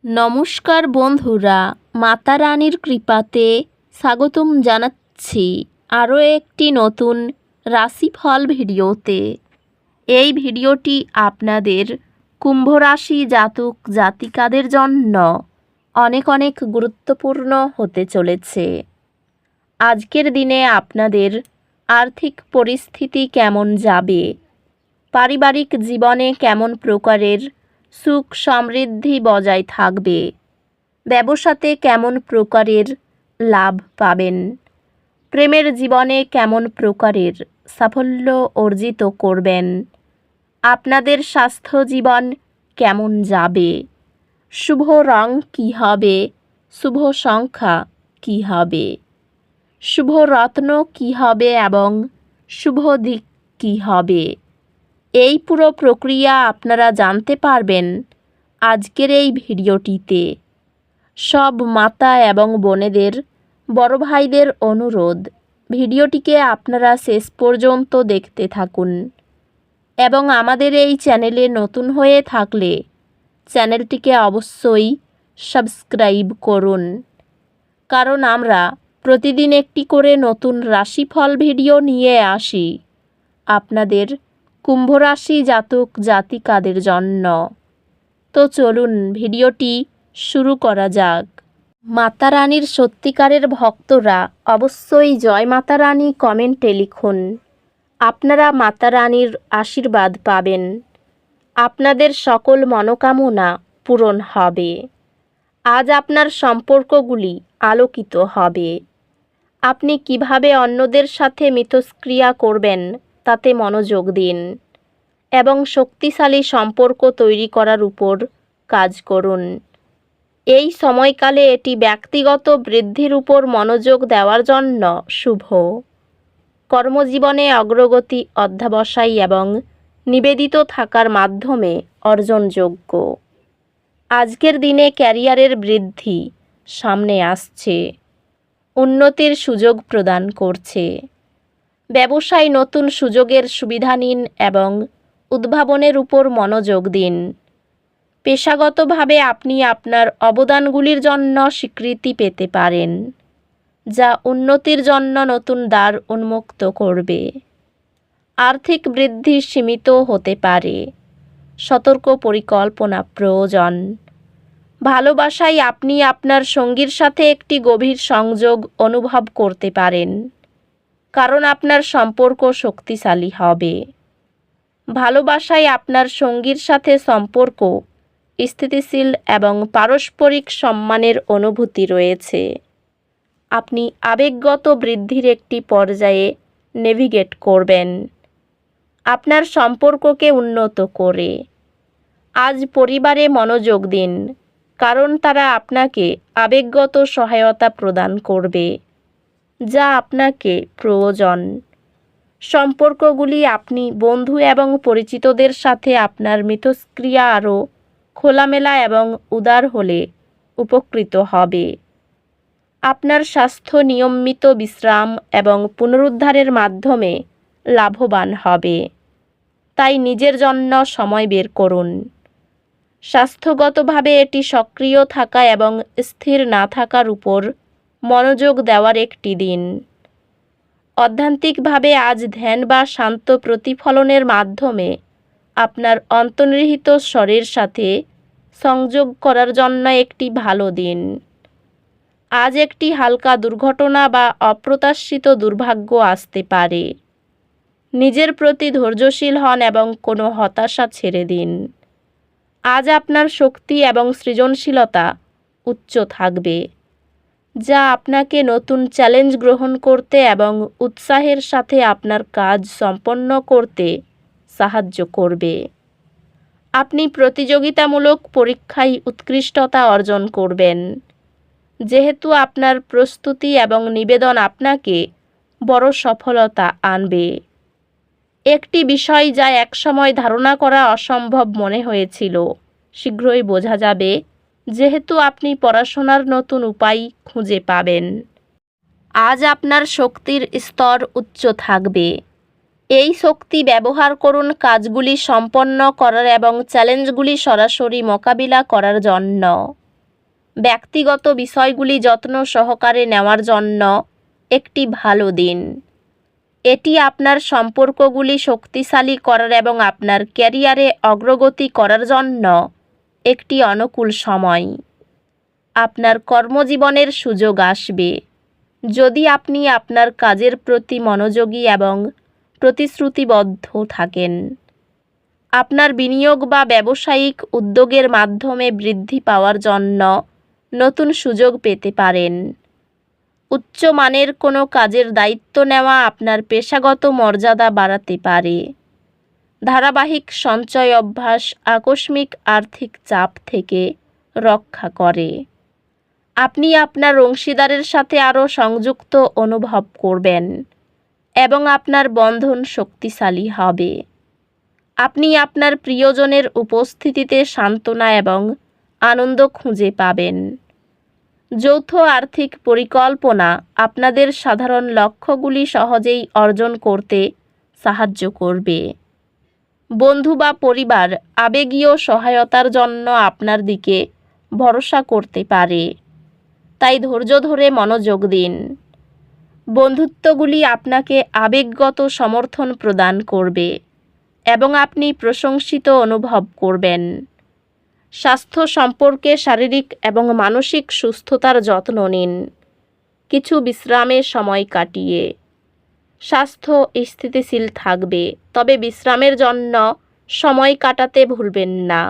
নমস্কার বন্ধুরা, মাতা রানীর কৃপাতে স্বাগতম জানাচ্ছি আরও একটি নতুন রাশিফল ভিডিওতে। এই ভিডিওটি আপনাদের কুম্ভ রাশি জাতক জাতিকাদের জন্য অনেক অনেক গুরুত্বপূর্ণ হতে চলেছে। আজকের দিনে আপনাদের আর্থিক পরিস্থিতি কেমন যাবে, পারিবারিক জীবনে কেমন প্রকারের সুখ সমৃদ্ধি বজায় থাকবে, ব্যবসাতে কেমন প্রকারের লাভ পাবেন, প্রেমের জীবনে কেমন প্রকারের সাফল্য অর্জিত করবেন, আপনাদের স্বাস্থ্য জীবন কেমন যাবে, শুভ রং কী হবে, শুভ সংখ্যা কী হবে, শুভ রত্ন কী হবে এবং শুভ দিক কী হবে, এই পুরো প্রক্রিয়া আপনারা জানতে পারবেন আজকের এই ভিডিওটিতে। সব মাতা এবং বোনেদের, বড় ভাইদের অনুরোধ, ভিডিওটিকে আপনারা শেষ পর্যন্ত দেখতে থাকুন এবং আমাদের এই চ্যানেলে নতুন হয়ে থাকলে চ্যানেলটিকে অবশ্যই সাবস্ক্রাইব করুন, কারণ আমরা প্রতিদিন একটি করে নতুন রাশিফল ভিডিও নিয়ে আসি আপনাদের কুম্ভ রাশি জাতক জাতিকাদের জন্য। তো চলুন ভিডিওটি শুরু করা যাক। মাতা রানীর সত্যিকারের ভক্তরা অবশ্যই জয় মাতা রানী কমেন্টে লিখুন। আপনারা মাতা রানীর আশীর্বাদ পাবেন, আপনাদের সকল মনোকামনা পূরণ হবে। আজ আপনার সম্পর্কগুলি আলোকিত হবে। আপনি কিভাবে অন্যদের সাথে মিথস্ক্রিয়া করবেন তাতে মনোযোগ দিন এবং শক্তিশালী সম্পর্ক তৈরি করার উপর কাজ করুন। এই সময়কালে এটি ব্যক্তিগত বৃদ্ধির উপর মনোযোগ দেওয়ার জন্য শুভ। কর্মজীবনে অগ্রগতি অধ্যবসায় এবং নিবেদিত থাকার মাধ্যমে অর্জনযোগ্য। আজকের দিনে ক্যারিয়ারের বৃদ্ধি সামনে আসছে, উন্নতির সুযোগ প্রদান করছে। ব্যবসায় নতুন সুযোগের সুবিধা নিন এবং উদ্ভাবনের উপর মনোযোগ দিন। পেশাগতভাবে আপনি আপনার অবদানগুলির জন্য স্বীকৃতি পেতে পারেন, যা উন্নতির জন্য নতুন দ্বার উন্মুক্ত করবে। আর্থিক বৃদ্ধি সীমিত হতে পারে, সতর্ক পরিকল্পনা প্রয়োজন। ভালোবাসায় আপনি আপনার সঙ্গীর সাথে একটি গভীর সংযোগ অনুভব করতে পারেন, কারণ আপনার সম্পর্ক শক্তিশালী হবে। ভালোবাসায় আপনার সঙ্গীর সাথে সম্পর্ক স্থিতিশীল এবং পারস্পরিক সম্মানের অনুভূতি রয়েছে। আপনি আবেগগত বৃদ্ধির একটি পর্যায়ে নেভিগেট করবেন, আপনার সম্পর্ককে উন্নত করে। আজ পরিবারে মনোযোগ দিন, কারণ তারা আপনাকে আবেগগত সহায়তা প্রদান করবে, যা আপনাকে প্রয়োজন। সম্পর্কগুলি আপনি বন্ধু এবং পরিচিতদের সাথে আপনার মিথস্ক্রিয়া আরও খোলামেলা এবং উদার হলে উপকৃত হবে। আপনার স্বাস্থ্য নিয়মিত বিশ্রাম এবং পুনরুদ্ধারের মাধ্যমে লাভবান হবে, তাই নিজের জন্য সময় বের করুন। স্বাস্থ্যগতভাবে এটি সক্রিয় থাকা এবং স্থির না থাকার উপর মনোযোগ দেওয়ার একটি দিন। অধ্যাত্মিকভাবে আজ ধ্যান বা শান্ত প্রতিফলনের মাধ্যমে আপনার অন্তর্নিহিত স্বরের সাথে সংযোগ করার জন্য একটি ভালো দিন। আজ একটি হালকা দুর্ঘটনা বা অপ্রত্যাশিত দুর্ভাগ্য আসতে পারে। নিজের প্রতি ধৈর্যশীল হন এবং কোনো হতাশা ছেড়ে দিন। আজ আপনার শক্তি এবং সৃজনশীলতা উচ্চ থাকবে, যা আপনাকে নতুন চ্যালেঞ্জ গ্রহণ করতে এবং উৎসাহের সাথে আপনার কাজ সম্পন্ন করতে সাহায্য করবে। আপনি প্রতিযোগিতামূলক পরীক্ষায় উৎকৃষ্টতা অর্জন করবেন, যেহেতু আপনার প্রস্তুতি এবং নিবেদন আপনাকে বড় সফলতা আনবে। একটি বিষয় যা একসময় ধারণা করা অসম্ভব মনে হয়েছিল, শীঘ্রই বোঝা যাবে, যেহেতু আপনি পড়াশোনার নতুন উপায় খুঁজে পাবেন। আজ আপনার শক্তির স্তর উচ্চ থাকবে। এই শক্তি ব্যবহার করুন কাজগুলি সম্পন্ন করার এবং চ্যালেঞ্জগুলি সরাসরি মোকাবিলা করার জন্য। ব্যক্তিগত বিষয়গুলি যত্ন সহকারে নেওয়ার জন্য একটি ভালো দিন। এটি আপনার সম্পর্কগুলি শক্তিশালী করার এবং আপনার ক্যারিয়ারে অগ্রগতি করার জন্য একটি অনুকূল সময়। আপনার কর্মজীবনের সুযোগ আসবে যদি আপনি আপনার কাজের প্রতি মনোযোগী এবং প্রতিশ্রুতিবদ্ধ থাকেন। আপনার বিনিয়োগ বা ব্যবসায়িক উদ্যোগের মাধ্যমে বৃদ্ধি পাওয়ার জন্য নতুন সুযোগ পেতে পারেন। উচ্চমানের কোনো কাজের দায়িত্ব নেওয়া আপনার পেশাগত মর্যাদা বাড়াতে পারে। ধারাবাহিক সঞ্চয় অভ্যাস আকস্মিক আর্থিক চাপ থেকে রক্ষা করে। আপনি আপনার অংশীদারের সাথে আরও সংযুক্ত অনুভব করবেন এবং আপনার বন্ধন শক্তিশালী হবে। আপনি আপনার প্রিয়জনের উপস্থিতিতে সান্ত্বনা এবং আনন্দ খুঁজে পাবেন। যৌথ আর্থিক পরিকল্পনা আপনাদের সাধারণ লক্ষ্যগুলি সহজেই অর্জন করতে সাহায্য করবে। বন্ধু বা পরিবার আবেগীয় সহায়তার জন্য আপনার দিকে ভরসা করতে পারে, তাই ধৈর্য ধরে মনোযোগ দিন। বন্ধুত্বগুলি আপনাকে আবেগগত সমর্থন প্রদান করবে এবং আপনি প্রশংসিত অনুভব করবেন। স্বাস্থ্য সম্পর্কে শারীরিক এবং মানসিক সুস্থতার যত্ন নিন, কিছু বিশ্রামের সময় কাটিয়ে। স্বাস্থ্য স্থিতিশীল থাকবে, তবে বিশ্রামের জন্য সময় কাটাতে ভুলবেন না।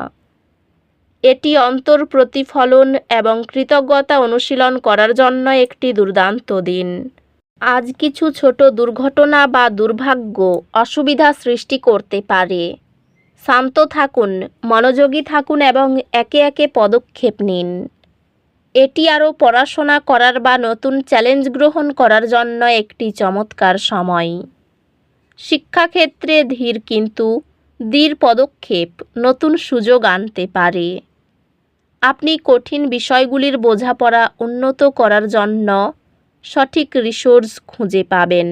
এটি অন্তর প্রতিফলন এবং কৃতজ্ঞতা অনুশীলন করার জন্য একটি দুর্দান্ত দিন। আজ কিছু ছোট দুর্ঘটনা বা দুর্ভাগ্য অসুবিধা সৃষ্টি করতে পারে। শান্ত থাকুন, মনোযোগী থাকুন এবং একে একে পদক্ষেপ নিন। এটি আরও পড়াশোনা করার বা নতুন চ্যালেঞ্জ গ্রহণ করার জন্য একটি চমৎকার সময়। শিক্ষাক্ষেত্রে ধীর কিন্তু দৃঢ় পদক্ষেপ নতুন সুযোগ আনতে পারে। আপনি কঠিন বিষয়গুলির বোঝাপড়া উন্নত করার জন্য সঠিক রিসোর্স খুঁজে পাবেন,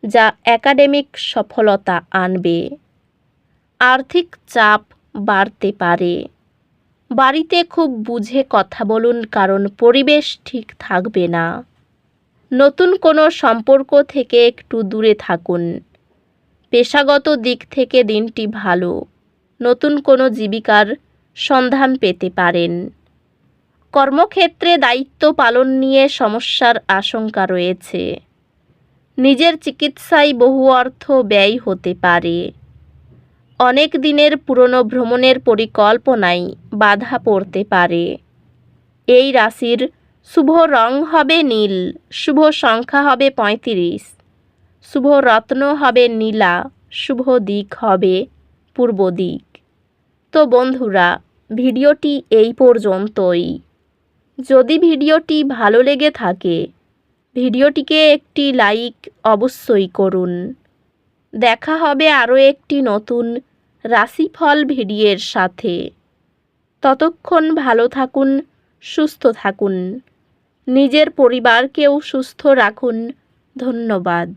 যা একাডেমিক সফলতা আনবে। আর্থিক চাপ বাড়তে পারে। বাড়িতে খুব বুঝে কথা বলুন, কারণ পরিবেশ ঠিক থাকবে না। নতুন কোনো সম্পর্ক থেকে একটু দূরে থাকুন। পেশাগত দিক থেকে দিনটি ভালো। নতুন কোনো জীবিকার সন্ধান পেতে পারেন। কর্মক্ষেত্রে দায়িত্ব পালন নিয়ে সমস্যার আশঙ্কা রয়েছে। নিজের চিকিৎসায় বহু অর্থ ব্যয় হতে পারে। অনেক দিনের পুরনো ভ্রমণের পরিকল্পনায় বাধা পড়তে পারে। এই রাশির শুভ রং হবে নীল, শুভ সংখ্যা হবে 35, শুভ রত্ন হবে নীলা, শুভ দিক হবে পূর্ব দিক। তো বন্ধুরা, ভিডিওটি এই পর্যন্তই। যদি ভিডিওটি ভালো লেগে থাকে, ভিডিওটিকে একটি লাইক অবশ্যই করুন। দেখা হবে আরও একটি নতুন রাশিফল ভিডিওর সাথে। ততক্ষণ ভালো থাকুন, সুস্থ থাকুন, নিজের পরিবারকেও সুস্থ রাখুন। ধন্যবাদ।